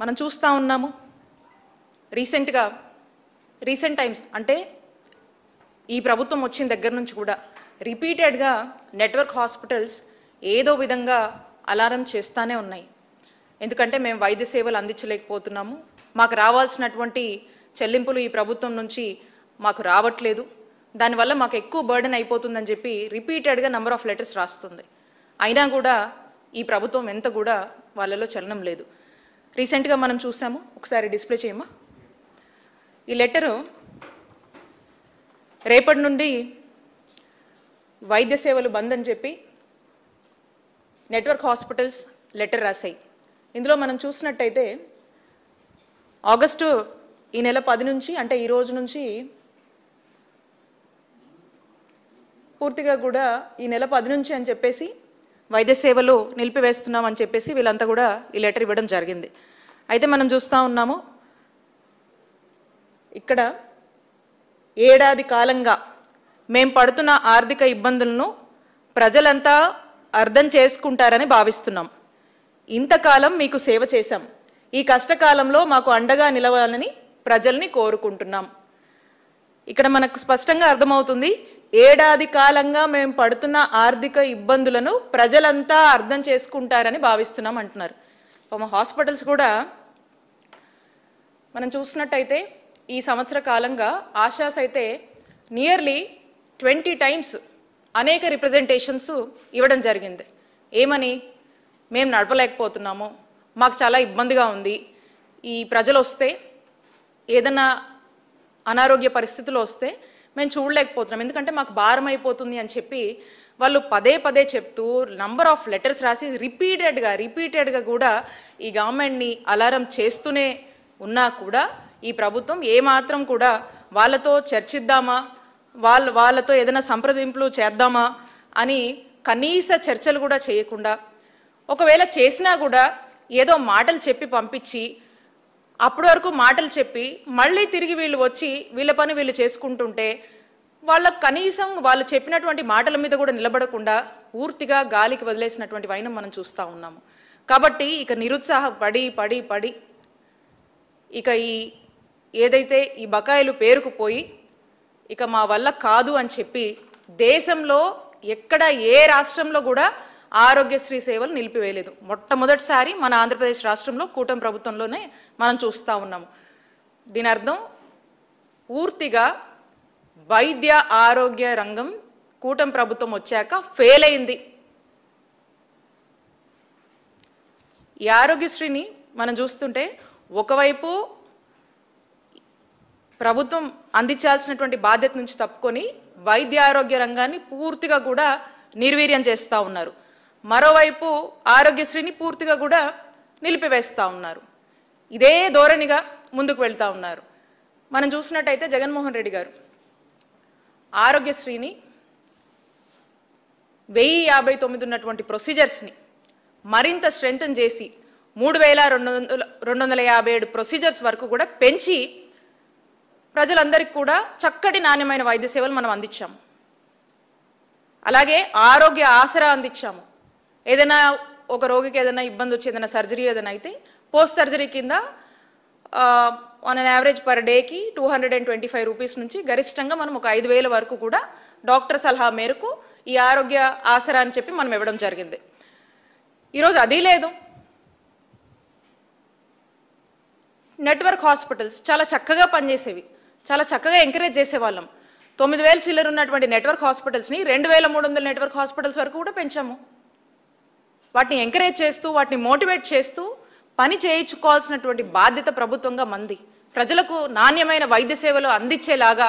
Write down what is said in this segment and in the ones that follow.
మనం చూస్తూ ఉన్నాము రీసెంట్ టైమ్స్ అంటే ఈ ప్రభుత్వం వచ్చిన దగ్గర నుంచి కూడా రిపీటెడ్గా నెట్వర్క్ హాస్పిటల్స్ ఏదో విధంగా అలారం చేస్తూనే ఉన్నాయి. ఎందుకంటే మేము వైద్య సేవలు అందించలేకపోతున్నాము, మాకు రావాల్సినటువంటి చెల్లింపులు ఈ ప్రభుత్వం నుంచి మాకు రావట్లేదు, దానివల్ల మాకు ఎక్కువ బర్డెన్ అయిపోతుందని చెప్పి రిపీటెడ్గా నెంబర్ ఆఫ్ లెటర్స్ రాస్తుంది. అయినా కూడా ఈ ప్రభుత్వం ఎంత కూడా వాళ్ళలో చలనం లేదు. రీసెంట్గా మనం చూసాము, ఒకసారి డిస్ప్లే చేయమా. ఈ లెటరు రేపటి నుండి వైద్య సేవలు బంద్ అని చెప్పి నెట్వర్క్ హాస్పిటల్స్ లెటర్ రాశాయి. ఇందులో మనం చూసినట్టయితే ఆగస్టు ఈ నెల 10 నుంచి అంటే ఈ రోజు నుంచి పూర్తిగా కూడా ఈ నెల 10 నుంచి అని చెప్పేసి వైద్య సేవలు నిలిపివేస్తున్నాం అని చెప్పేసి వీళ్ళంతా కూడా ఈ లెటర్ ఇవ్వడం జరిగింది. అయితే మనం చూస్తూ ఉన్నాము ఇక్కడ ఏడాది కాలంగా మేము పడుతున్న ఆర్థిక ఇబ్బందులను ప్రజలంతా అర్థం చేసుకుంటారని భావిస్తున్నాం. ఇంతకాలం మీకు సేవ చేశాం, ఈ కష్టకాలంలో మాకు అండగా నిలవాలని ప్రజల్ని కోరుకుంటున్నాం. ఇక్కడ మనకు స్పష్టంగా అర్థమవుతుంది, ఏడాది కాలంగా మేము పడుతున్న ఆర్థిక ఇబ్బందులను ప్రజలంతా అర్థం చేసుకుంటారని భావిస్తున్నాం అంటున్నారు. హాస్పిటల్స్ కూడా మనం చూసినట్టయితే ఈ సంవత్సర కాలంగా ఆశాస్ అయితే నియర్లీ 20 times అనేక రిప్రజెంటేషన్స్ ఇవ్వడం జరిగింది. ఏమని, మేము నడపలేకపోతున్నాము, మాకు చాలా ఇబ్బందిగా ఉంది, ఈ ప్రజలు వస్తే ఏదైనా అనారోగ్య పరిస్థితులు వస్తే మేము చూడలేకపోతున్నాం, ఎందుకంటే మాకు భారం అయిపోతుంది అని చెప్పి వాళ్ళు పదే పదే చెప్తూ నంబర్ ఆఫ్ లెటర్స్ రాసి రిపీటెడ్గా కూడా ఈ గవర్నమెంట్ని అలారం చేస్తూనే ఉన్నా కూడా ఈ ప్రభుత్వం ఏమాత్రం కూడా వాళ్ళతో చర్చిద్దామా, వాళ్ళతో ఏదైనా సంప్రదింపులు చేద్దామా అని కనీస చర్చలు కూడా చేయకుండా, ఒకవేళ చేసినా కూడా ఏదో మాటలు చెప్పి పంపించి అప్పటి వరకు మాటలు చెప్పి మళ్ళీ తిరిగి వీళ్ళు వచ్చి వీళ్ళ పని వీళ్ళు చేసుకుంటుంటే వాళ్ళకు కనీసం వాళ్ళు చెప్పినటువంటి మాటల మీద కూడా నిలబడకుండా పూర్తిగా గాలికి వదిలేసినటువంటి వైనం మనం చూస్తూ ఉన్నాము. కాబట్టి ఇక నిరుత్సాహపడి పడి పడి ఇక ఏదైతే ఈ బకాయిలు పేరుకుపోయి ఇక మా వల్ల కాదు అని చెప్పి దేశంలో ఎక్కడ ఏ రాష్ట్రంలో కూడా ఆరోగ్యశ్రీ సేవలు నిలిపివేయలేదు. మొట్టమొదటిసారి మన ఆంధ్రప్రదేశ్ రాష్ట్రంలో కూటమి ప్రభుత్వంలోనే మనం చూస్తూ ఉన్నాము. దీని అర్థం పూర్తిగా వైద్య ఆరోగ్య రంగం కూటమి ప్రభుత్వం వచ్చాక ఫెయిల్ అయింది. ఈ ఆరోగ్యశ్రీని మనం చూస్తుంటే ఒకవైపు ప్రభుత్వం అందించాల్సినటువంటి బాధ్యత నుంచి తప్పుకొని వైద్య ఆరోగ్య రంగాన్ని పూర్తిగా కూడా నిర్వీర్యం చేస్తూ ఉన్నారు, మరోవైపు ఆరోగ్యశ్రీని పూర్తిగా కూడా నిలిపివేస్తూ ఉన్నారు. ఇదే ధోరణిగా ముందుకు వెళ్తూ ఉన్నారు. మనం చూసినట్టయితే జగన్మోహన్ రెడ్డి గారు ఆరోగ్యశ్రీని 1059 ఉన్నటువంటి ప్రొసీజర్స్ని మరింత స్ట్రెంథన్ చేసి 3257 ప్రొసీజర్స్ వరకు కూడా పెంచి ప్రజలందరికీ కూడా చక్కటి నాణ్యమైన వైద్య సేవలు మనం అందించాము. అలాగే ఆరోగ్య ఆసరా అందించాము. ఏదైనా ఒక రోగికి ఏదైనా ఇబ్బంది వచ్చి ఏదైనా సర్జరీ ఏదైనా అయితే పోస్ట్ సర్జరీ కింద ఆన్ అన్ యావరేజ్ పర్ డేకి 225 రూపీస్ నుంచి గరిష్టంగా మనం ఒక 5,000 వరకు కూడా డాక్టర్ సలహా మేరకు ఈ ఆరోగ్య ఆసరా అని చెప్పి మనం ఇవ్వడం జరిగింది. ఈరోజు అది లేదు. నెట్వర్క్ హాస్పిటల్స్ చాలా చక్కగా పనిచేసేవి, చాలా చక్కగా ఎంకరేజ్ చేసేవాళ్ళం. 9,000 చిల్లర ఉన్నటువంటి నెట్వర్క్ హాస్పిటల్స్ని 2,300 నెట్వర్క్ హాస్పిటల్స్ వరకు కూడా పెంచాము. వాటిని ఎంకరేజ్ చేస్తూ వాటిని మోటివేట్ చేస్తూ పని చేయించుకోవాల్సినటువంటి బాధ్యత ప్రభుత్వంగా మంది. ప్రజలకు నాణ్యమైన వైద్య సేవలు అందించేలాగా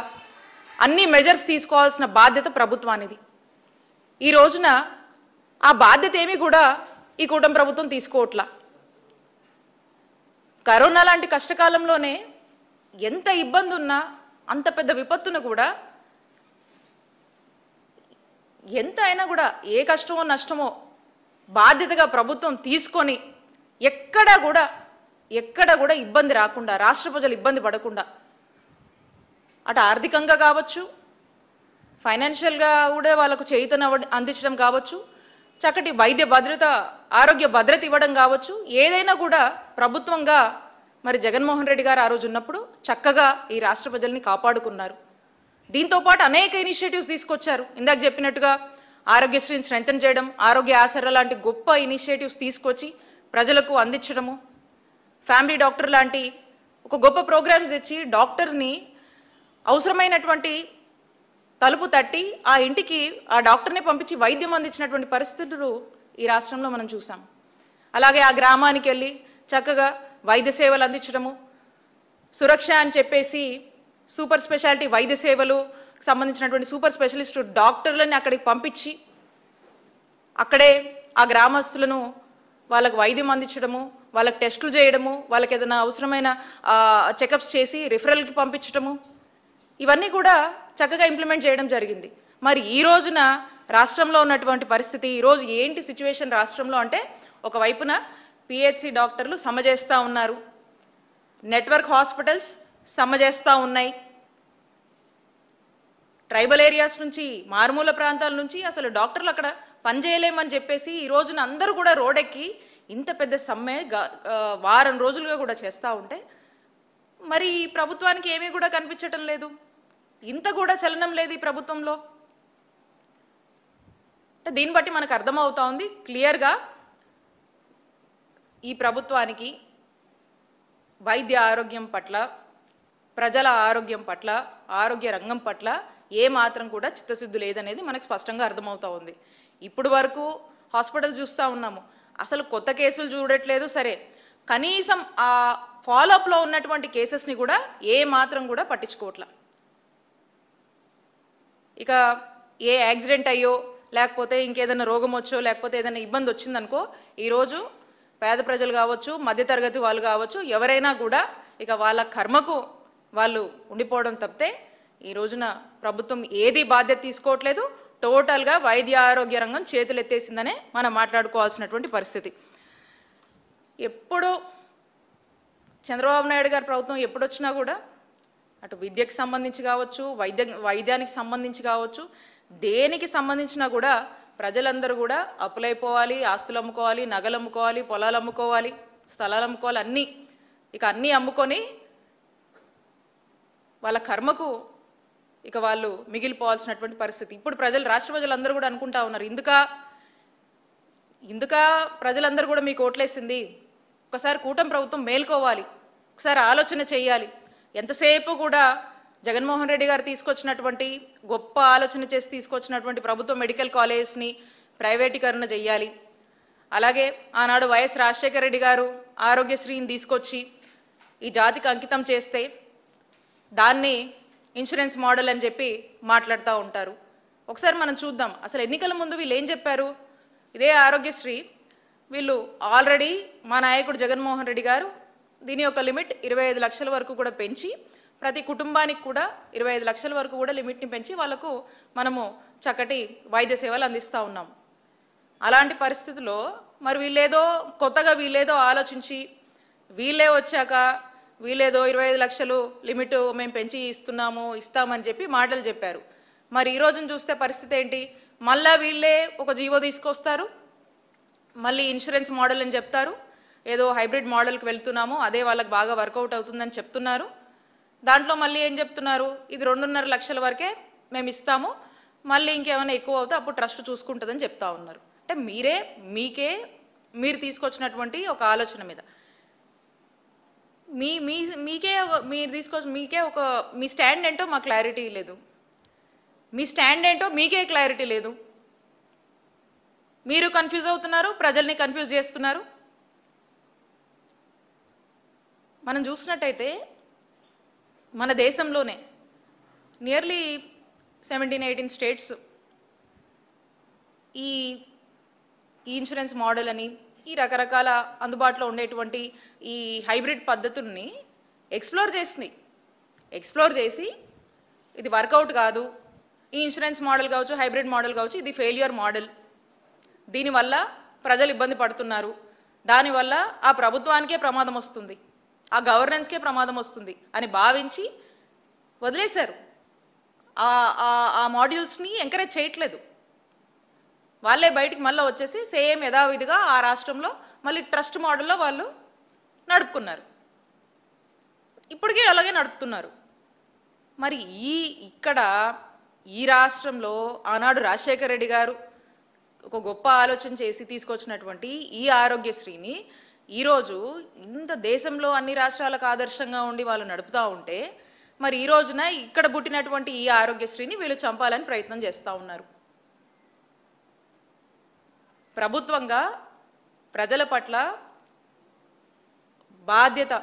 అన్ని మెజర్స్ తీసుకోవాల్సిన బాధ్యత ప్రభుత్వానిది. ఈ రోజున ఆ బాధ్యత ఏమీ కూడా ఈ కూటమి ప్రభుత్వం తీసుకోవట్లా. కరోనా లాంటి కష్టకాలంలోనే ఎంత ఇబ్బంది ఉన్నా అంత పెద్ద విపత్తును కూడా ఎంత అయినా కూడా ఏ కష్టమో నష్టమో బాధ్యతగా ప్రభుత్వం తీసుకొని ఎక్కడ కూడా ఇబ్బంది రాకుండా, రాష్ట్ర ప్రజలు ఇబ్బంది పడకుండా అటు ఆర్థికంగా కావచ్చు, ఫైనాన్షియల్గా కూడా వాళ్ళకు చేయూతను అందించడం కావచ్చు, చక్కటి వైద్య భద్రత, ఆరోగ్య భద్రత ఇవ్వడం కావచ్చు, ఏదైనా కూడా ప్రభుత్వంగా మరి జగన్మోహన్ రెడ్డి గారు ఆ రోజు ఉన్నప్పుడు చక్కగా ఈ రాష్ట్ర ప్రజల్ని కాపాడుకున్నారు. దీంతోపాటు అనేక ఇనిషియేటివ్స్ తీసుకొచ్చారు. ఇందాక చెప్పినట్టుగా ఆరోగ్యశ్రీని స్ట్రెంథన్ చేయడం, ఆరోగ్య ఆసరా లాంటి గొప్ప ఇనిషియేటివ్స్ తీసుకొచ్చి ప్రజలకు అందించడము, ఫ్యామిలీ డాక్టర్ లాంటి ఒక గొప్ప ప్రోగ్రామ్స్ ఇచ్చి డాక్టర్ని అవసరమైనటువంటి తలుపు తట్టి ఆ ఇంటికి ఆ డాక్టర్ని పంపించి వైద్యం అందించినటువంటి పరిస్థితులు ఈ రాష్ట్రంలో మనం చూసాం. అలాగే ఆ గ్రామానికి వెళ్ళి చక్కగా వైద్య సేవలు అందించడము, సురక్ష అని చెప్పేసి సూపర్ స్పెషాలిటీ వైద్య సేవలు సంబంధించినటువంటి సూపర్ స్పెషలిస్ట్ డాక్టర్లని అక్కడికి పంపించి అక్కడే ఆ గ్రామస్తులను వాళ్ళకు వైద్యం అందించడము, వాళ్ళకి టెస్టులు చేయడము, వాళ్ళకి ఏదైనా అవసరమైన చెకప్స్ చేసి రిఫరల్కి పంపించడము, ఇవన్నీ కూడా చక్కగా ఇంప్లిమెంట్ చేయడం జరిగింది. మరి ఈ రోజున రాష్ట్రంలో ఉన్నటువంటి పరిస్థితి, ఈరోజు ఏంటి సిచ్యువేషన్ రాష్ట్రంలో అంటే, ఒకవైపున పిహెచ్సి డాక్టర్లు సమ్మె చేస్తూ ఉన్నారు, నెట్వర్క్ హాస్పిటల్స్ సమ్మె చేస్తూ ఉన్నాయి, ట్రైబల్ ఏరియాస్ నుంచి మారుమూల ప్రాంతాల నుంచి అసలు డాక్టర్లు అక్కడ పనిచేయలేమని చెప్పేసి ఈ రోజున అందరూ కూడా రోడ్డెక్కి ఇంత పెద్ద సమ్మె వారం రోజులుగా కూడా చేస్తూ ఉంటే మరి ఈ ప్రభుత్వానికి ఏమీ కూడా కనిపించటం లేదు, ఇంత కూడా చలనం లేదు ఈ ప్రభుత్వంలో. అంటే దీన్ని బట్టి మనకు అర్థమవుతా ఉంది క్లియర్గా ఈ ప్రభుత్వానికి వైద్య ఆరోగ్యం పట్ల, ప్రజల ఆరోగ్యం పట్ల, ఆరోగ్య రంగం పట్ల ఏ మాత్రం కూడా చిత్తశుద్ధి లేదనేది మనకు స్పష్టంగా అర్థమవుతా ఉంది. ఇప్పుడు వరకు హాస్పిటల్ చూస్తూ ఉన్నాము, అసలు కొత్త కేసులు చూడట్లేదు. సరే, కనీసం ఆ ఫాలోఅప్లో ఉన్నటువంటి కేసెస్ని కూడా ఏ మాత్రం కూడా పట్టించుకోవట్లా. ఇక ఏ యాక్సిడెంట్ అయ్యో లేకపోతే ఇంకేదైనా రోగం వచ్చో లేకపోతే ఏదైనా ఇబ్బంది వచ్చిందనుకో, ఈరోజు పేద ప్రజలు కావచ్చు, మధ్యతరగతి వాళ్ళు కావచ్చు, ఎవరైనా కూడా ఇక వాళ్ళ కర్మకు వాళ్ళు ఉండిపోవడం తప్పితే ఈ రోజున ప్రభుత్వం ఏది బాధ్యత తీసుకోవట్లేదు. టోటల్గా వైద్య ఆరోగ్య రంగం చేతులు ఎత్తేసిందనే మనం మాట్లాడుకోవాల్సినటువంటి పరిస్థితి. ఎప్పుడు చంద్రబాబు నాయుడు గారి ప్రభుత్వం ఎప్పుడొచ్చినా కూడా అటు విద్యకు సంబంధించి కావచ్చు, వైద్యానికి సంబంధించి కావచ్చు, దేనికి సంబంధించినా కూడా ప్రజలందరూ కూడా అప్పులైపోవాలి, ఆస్తులు అమ్ముకోవాలి, నగలు అమ్ముకోవాలి, పొలాలు అమ్ముకోవాలి, స్థలాలు అమ్ముకోవాలి, అన్నీ అమ్ముకొని వాళ్ళ కర్మకు ఇక వాళ్ళు మిగిలిపోవాల్సినటువంటి పరిస్థితి. ఇప్పుడు రాష్ట్ర ప్రజలందరూ కూడా అనుకుంటా ఉన్నారు, ఇందుక ప్రజలందరూ కూడా మీకు ఓట్లేసింది, ఒకసారి కూటమి ప్రభుత్వం మేల్కోవాలి, ఒకసారి ఆలోచన చేయాలి. ఎంతసేపు కూడా జగన్మోహన్ రెడ్డి గారు తీసుకొచ్చినటువంటి గొప్ప ఆలోచన చేసి తీసుకొచ్చినటువంటి ప్రభుత్వ మెడికల్ కాలేజ్ని ప్రైవేటీకరణ చేయాలి. అలాగే ఆనాడు వైఎస్ రాజశేఖర రెడ్డి గారు ఆరోగ్యశ్రీని తీసుకొచ్చి ఈ జాతికి అంకితం చేస్తే దాన్ని ఇన్సూరెన్స్ మోడల్ అని చెప్పి మాట్లాడుతూ ఉంటారు. ఒకసారి మనం చూద్దాం, అసలు ఎన్నికల ముందు వీళ్ళు ఏం చెప్పారు. ఇదే ఆరోగ్యశ్రీ వీళ్ళు ఆల్రెడీ మా నాయకుడు జగన్మోహన్ రెడ్డి గారు దీని యొక్క లిమిట్ 25 లక్షల వరకు కూడా పెంచి ప్రతి కుటుంబానికి కూడా 25 లక్షల వరకు కూడా లిమిట్ని పెంచి వాళ్ళకు మనము చక్కటి వైద్య సేవలు అందిస్తూ ఉన్నాం. అలాంటి పరిస్థితుల్లో మరి వీళ్ళేదో ఆలోచించి వీళ్ళే వచ్చాక వీళ్ళేదో 25 లక్షలు లిమిట్ మేము పెంచి ఇస్తామని చెప్పి మాటలు చెప్పారు. మరి ఈ రోజున చూస్తే పరిస్థితి ఏంటి, మళ్ళీ వీళ్ళే ఒక జీవో తీసుకొస్తారు, మళ్ళీ ఇన్సూరెన్స్ మోడల్ అని చెప్తారు, ఏదో హైబ్రిడ్ మోడల్కి వెళ్తున్నాము, అదే వాళ్ళకి బాగా వర్కౌట్ అవుతుందని చెప్తున్నారు. దాంట్లో మళ్ళీ ఏం చెప్తున్నారు, ఇది 2.5 లక్షల వరకే మేము ఇస్తాము, మళ్ళీ ఇంకేమైనా ఎక్కువ అవుతే అప్పుడు ట్రస్ట్ చూసుకుంటుందని చెప్తా ఉన్నారు. అంటే మీరు తీసుకొచ్చినటువంటి ఒక ఆలోచన మీద మీ స్టాండ్ ఏంటో మా క్లారిటీ లేదు, మీ స్టాండ్ ఏంటో మీకే క్లారిటీ లేదు, మీరు కన్ఫ్యూజ్ అవుతున్నారు, ప్రజల్ని కన్ఫ్యూజ్ చేస్తున్నారు. మనం చూసినట్టయితే మన దేశంలోనే నియర్లీ 17-18 స్టేట్స్ ఈ ఇన్సూరెన్స్ మోడల్ అని ఈ రకరకాల అందుబాటులో ఉండేటువంటి ఈ హైబ్రిడ్ పద్ధతుల్ని ఎక్స్ప్లోర్ చేసి ఇది వర్కౌట్ కాదు, ఈ ఇన్సూరెన్స్ మోడల్ కావచ్చు, హైబ్రిడ్ మోడల్ కావచ్చు, ఇది ఫెయిల్యూర్ మోడల్, దీనివల్ల ప్రజలు ఇబ్బంది పడుతున్నారు, దానివల్ల ఆ ప్రభుత్వానికే ప్రమాదం వస్తుంది, ఆ గవర్నెన్స్కే ప్రమాదం వస్తుంది అని భావించి వదిలేశారు. ఆ మాడ్యూల్స్ని ఎంకరేజ్ చేయట్లేదు. వాళ్ళే బయటికి మళ్ళీ వచ్చేసి సేమ్ యథావిధిగా ఆ రాష్ట్రంలో మళ్ళీ ట్రస్ట్ మోడల్లో వాళ్ళు నడుపుకున్నారు. ఇప్పటికీ అలాగే నడుపుతున్నారు. మరి ఇక్కడ ఈ రాష్ట్రంలో ఆనాడు రాజశేఖర రెడ్డి గారు ఒక గొప్ప ఆలోచన చేసి తీసుకొచ్చినటువంటి ఈ ఆరోగ్యశ్రీని ఈరోజు ఇంత దేశంలో అన్ని రాష్ట్రాలకు ఆదర్శంగా ఉండి వాళ్ళు నడుపుతూ ఉంటే, మరి ఈ రోజున ఇక్కడ పుట్టినటువంటి ఈ ఆరోగ్యశ్రీని వీళ్ళు చంపాలని ప్రయత్నం చేస్తూ ఉన్నారు. ప్రభుత్వంగా ప్రజల పట్ల బాధ్యత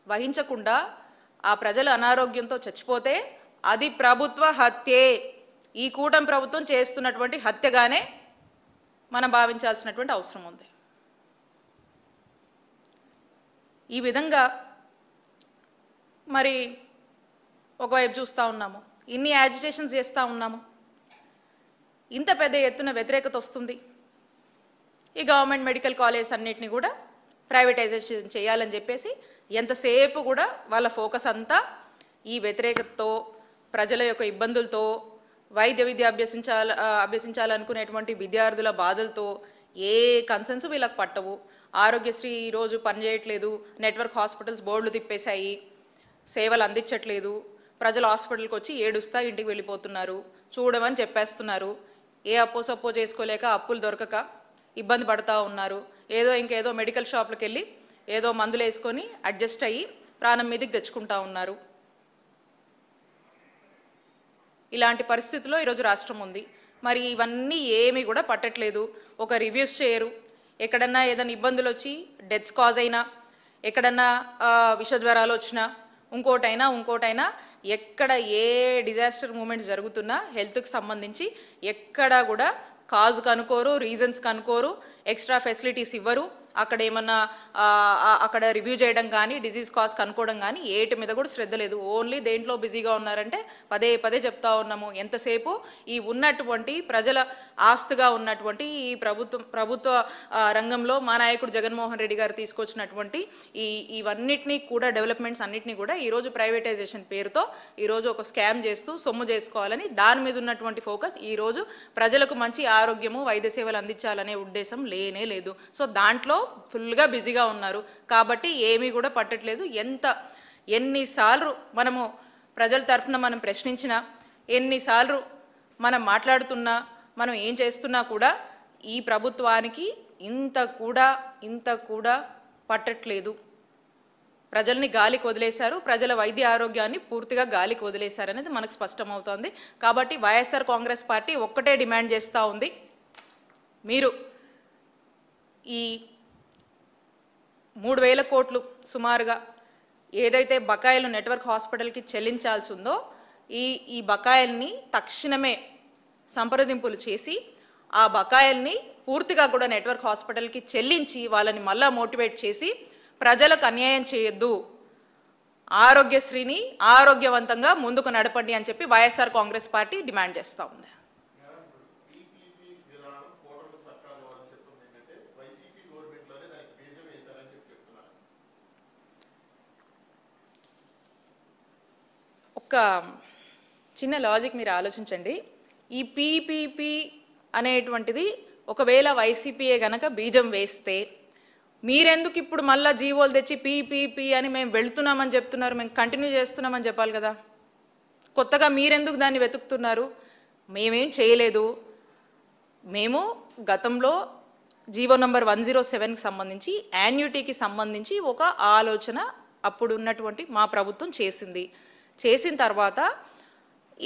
వహించకుండా ఆ ప్రజల అనారోగ్యంతో చచ్చిపోతే అది ప్రభుత్వ హత్యే. ఈ కూటమి ప్రభుత్వం చేస్తున్నటువంటి హత్యగానే మనం భావించాల్సినటువంటి అవసరం ఉంది. ఈ విధంగా మరి ఒకవైపు చూస్తూ ఉన్నాము, ఇన్ని యాజిటేషన్స్ చేస్తూ ఉన్నాము, ఇంత పెద్ద ఎత్తున వ్యతిరేకత వస్తుంది. ఈ గవర్నమెంట్ మెడికల్ కాలేజ్ అన్నిటిని కూడా ప్రైవేటైజేషన్ చేయాలని చెప్పేసి ఎంతసేపు కూడా వాళ్ళ ఫోకస్ అంతా ఈ వ్యతిరేకతతో, ప్రజల యొక్క ఇబ్బందులతో, వైద్య విద్య అభ్యసించాలనుకునేటువంటి విద్యార్థుల బాధలతో ఏ కన్సర్న్స్ వీళ్ళకి పట్టవు. ఆరోగ్యశ్రీ ఈరోజు పనిచేయట్లేదు, నెట్వర్క్ హాస్పిటల్స్ బోర్డులు తిప్పేశాయి, సేవలు అందించట్లేదు, ప్రజలు హాస్పిటల్కి వచ్చి ఏడుస్తా ఇంటికి వెళ్ళిపోతున్నారు, చూడమని చెప్పేస్తున్నారు, ఏ అప్పో సప్పో చేసుకోలేక అప్పులు దొరకక ఇబ్బంది పడుతూ ఉన్నారు, ఏదో ఇంకేదో మెడికల్ షాప్లకు వెళ్ళి ఏదో మందులు వేసుకొని అడ్జస్ట్ అయ్యి ప్రాణం మీదకి తెచ్చుకుంటా ఉన్నారు. ఇలాంటి పరిస్థితుల్లో ఈరోజు రాష్ట్రం ఉంది. మరి ఇవన్నీ ఏమీ కూడా పట్టట్లేదు, ఒక రివ్యూస్ చేయరు. ఎక్కడన్నా ఏదైనా ఇబ్బందులు వచ్చి డెత్స్ కాజ్ అయినా, ఎక్కడన్నా విషజ్వరాలు వచ్చినా, ఇంకోటైనా ఎక్కడ ఏ డిజాస్టర్ మూమెంట్స్ జరుగుతున్నా హెల్త్కి సంబంధించి ఎక్కడా కూడా కాజ్ కనుకోరు, రీజన్స్ కనుకోరు, ఎక్స్ట్రా ఫెసిలిటీస్ ఇవ్వరు. అక్కడ ఏమన్నా అక్కడ రివ్యూ చేయడం కానీ, డిజీజ్ కాజ్ కనుక్కోవడం కానీ ఏటి మీద కూడా శ్రద్ధ లేదు. ఓన్లీ దేంట్లో బిజీగా ఉన్నారంటే పదే పదే చెప్తా ఉన్నాము, ఎంతసేపు ఈ ఉన్నటువంటి ప్రజల ఆస్తిగా ఉన్నటువంటి ఈ ప్రభుత్వ రంగంలో మా నాయకుడు జగన్మోహన్ రెడ్డి గారు తీసుకొచ్చినటువంటి ఇవన్నిటినీ కూడా, డెవలప్మెంట్స్ అన్నిటినీ కూడా ఈరోజు ప్రైవేటైజేషన్ పేరుతో ఈరోజు ఒక స్కామ్ చేస్తూ సొమ్ము చేసుకోవాలని దాని మీద ఉన్నటువంటి ఫోకస్ ఈరోజు ప్రజలకు మంచి ఆరోగ్యము, వైద్య సేవలు అందించాలనే ఉద్దేశం లేనే లేదు. సో దాంట్లో ఫుల్గా బిజీగా ఉన్నారు కాబట్టి ఏమీ కూడా పట్టట్లేదు. ఎన్నిసార్లు మనము ప్రజల తరఫున మనం ప్రశ్నించినా, ఎన్నిసార్లు మనం మాట్లాడుతున్నా, మనం ఏం చేస్తున్నా కూడా ఈ ప్రభుత్వానికి ఇంత కూడా పట్టట్లేదు. ప్రజల్ని గాలికి వదిలేశారు, ప్రజల వైద్య ఆరోగ్యాన్ని పూర్తిగా గాలికి వదిలేశారు అనేది మనకు స్పష్టమవుతోంది. కాబట్టి వైఎస్ఆర్ కాంగ్రెస్ పార్టీ ఒక్కటే డిమాండ్ చేస్తూ ఉంది, మీరు ఈ 3,000 కోట్లు సుమారుగా ఏదైతే బకాయిలు నెట్వర్క్ హాస్పిటల్కి చెల్లించాల్సి ఉందో ఈ బకాయిల్ని తక్షణమే సంప్రదింపులు చేసి ఆ బకాయిల్ని పూర్తిగా కూడా నెట్వర్క్ హాస్పిటల్కి చెల్లించి వాళ్ళని మళ్ళా మోటివేట్ చేసి ప్రజలకు అన్యాయం చేయొద్దు, ఆరోగ్యశ్రీని ఆరోగ్యవంతంగా ముందుకు నడపండి అని చెప్పి వైఎస్ఆర్ కాంగ్రెస్ పార్టీ డిమాండ్ చేస్తూ ఉంది. ఒక చిన్న లాజిక్ మీరు ఆలోచించండి. ఈ పీపీపీ అనేటువంటిది ఒకవేళ వైసీపీఏ గనక బీజం వేస్తే మీరెందుకు ఇప్పుడు మళ్ళీ జీవోలు తెచ్చి పీపీపీ అని మేము వెళుతున్నామని చెప్తున్నారు, మేము కంటిన్యూ చేస్తున్నామని చెప్పాలి కదా. కొత్తగా మీరెందుకు దాన్ని వెతుకుతున్నారు? మేమేం చేయలేదు. మేము గతంలో జీవో నంబర్ 107కి సంబంధించి యాన్యుటీకి సంబంధించి ఒక ఆలోచన అప్పుడు ఉన్నటువంటి మా ప్రభుత్వం చేసిన తర్వాత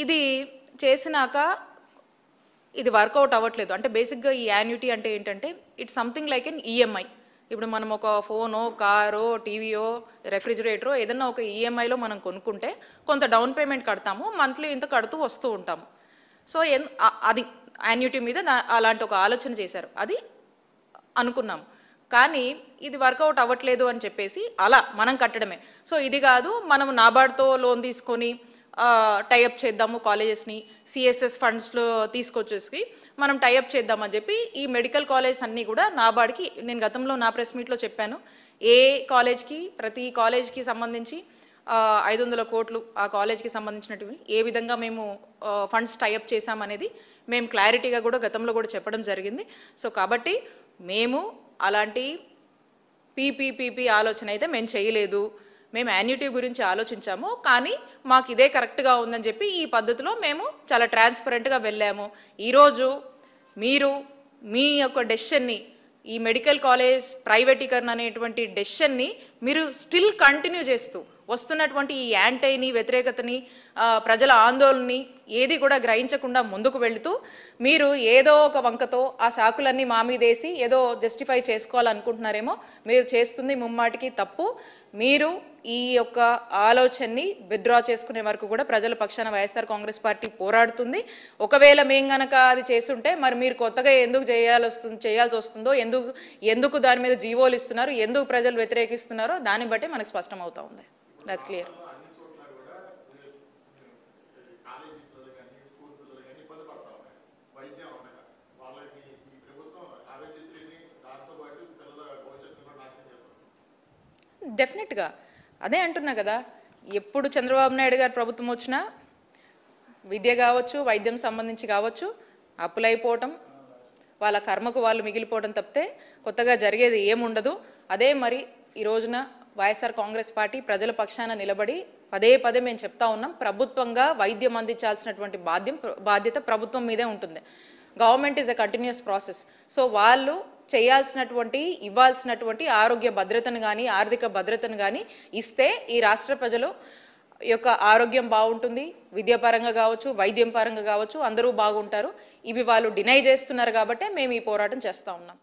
ఇది చేసినాక ఇది వర్కౌట్ అవ్వట్లేదు. అంటే బేసిక్గా ఈ యాన్యుటీ అంటే ఏంటంటే it's something like an EMI. ఇప్పుడు మనం ఒక ఫోనో, కారో, టీవీయో, రెఫ్రిజిరేటరో ఏదన్నా ఒక ఈఎంఐలో మనం కొనుక్కుంటే కొంత డౌన్ పేమెంట్ కడతాము, మంత్లీ ఇంత కడుతూ వస్తూ ఉంటాము. సో అది యాన్యుటీ మీద అలాంటి ఒక ఆలోచన చేశారు, అది అనుకున్నాము. కానీ ఇది వర్కౌట్ అవ్వట్లేదు అని చెప్పేసి అలా మనం కట్టడమే. సో ఇది కాదు, మనం నాబార్డ్తో లోన్ తీసుకొని టైఅప్ చేద్దాము, కాలేజెస్ని సిఎస్ఎస్ ఫండ్స్లో తీసుకొచ్చేసి మనం టైఅప్ చేద్దామని చెప్పి ఈ మెడికల్ కాలేజ్ అన్నీ కూడా నాబార్డ్కి, నేను గతంలో నా ప్రెస్ మీట్లో చెప్పాను, ప్రతి కాలేజ్కి సంబంధించి 500 కోట్లు ఆ కాలేజ్కి సంబంధించినటువంటి ఏ విధంగా మేము ఫండ్స్ టైఅప్ చేశామనేది మేము క్లారిటీగా కూడా గతంలో కూడా చెప్పడం జరిగింది. సో కాబట్టి మేము అలాంటి పీపీపీ ఆలోచన అయితే మేము చేయలేదు. మేము యాన్యుటీ గురించి ఆలోచించాము, కానీ మాకు ఇదే కరెక్ట్గా ఉందని చెప్పి ఈ పద్ధతిలో మేము చాలా ట్రాన్స్పరెంట్గా వెళ్ళాము. ఈరోజు మీరు మీ యొక్క డెసిషన్ని, ఈ మెడికల్ కాలేజ్ ప్రైవేటీకరణ అనేటువంటి డెసిషన్ని మీరు స్టిల్ కంటిన్యూ చేస్తూ వస్తున్నటువంటి ఈ యాంటైని, వ్యతిరేకతని, ప్రజల ఆందోళనని ఏది కూడా గ్రహించకుండా ముందుకు వెళుతూ మీరు ఏదో ఒక వంకతో ఆ సాకులన్నీ మా మీదేసి ఏదో జస్టిఫై చేసుకోవాలనుకుంటున్నారేమో. మీరు చేస్తుంది ముమ్మాటికి తప్పు. మీరు ఈ యొక్క ఆలోచనని విత్డ్రా చేసుకునే వరకు కూడా ప్రజల పక్షాన వైఎస్ఆర్ కాంగ్రెస్ పార్టీ పోరాడుతుంది. ఒకవేళ మేము గనక అది చేస్తుంటే మరి మీరు కొత్తగా ఎందుకు చేయాల్సి వస్తుందో, ఎందుకు దాని మీద జీవోలు ఇస్తున్నారు, ఎందుకు ప్రజలు వ్యతిరేకిస్తున్నారో దాన్ని బట్టి మనకు స్పష్టం అవుతా ఉంది. That's clear. డెఫినెట్గా అదే అంటున్నా కదా, ఎప్పుడు చంద్రబాబు నాయుడు గారు ప్రభుత్వం వచ్చినా విద్య కావచ్చు, వైద్యం సంబంధించి కావచ్చు, అప్పులైపోవటం, వాళ్ళ కర్మకు వాళ్ళు మిగిలిపోవడం తప్పితే కొత్తగా జరిగేది ఏముండదు. అదే మరి ఈ రోజున వైఎస్ఆర్ కాంగ్రెస్ పార్టీ ప్రజల పక్షాన నిలబడి పదే పదే మేము చెప్తా ఉన్నాం, ప్రభుత్వంగా వైద్యం అందించాల్సినటువంటి బాధ్యత ప్రభుత్వం మీదే ఉంటుంది. Government is a continuous process. So వాళ్ళు చేయాల్సినటువంటి, ఇవ్వాల్సినటువంటి ఆరోగ్య భద్రతను కానీ, ఆర్థిక భద్రతను కానీ ఇస్తే ఈ రాష్ట్ర ప్రజలు యొక్క ఆరోగ్యం బాగుంటుంది. విద్యాపరంగా కావచ్చు, వైద్యం పరంగా కావచ్చు, అందరూ బాగుంటారు. ఇవి వాళ్ళు డినై చేస్తున్నారు కాబట్టే మేము ఈ పోరాటం చేస్తూ ఉన్నాం.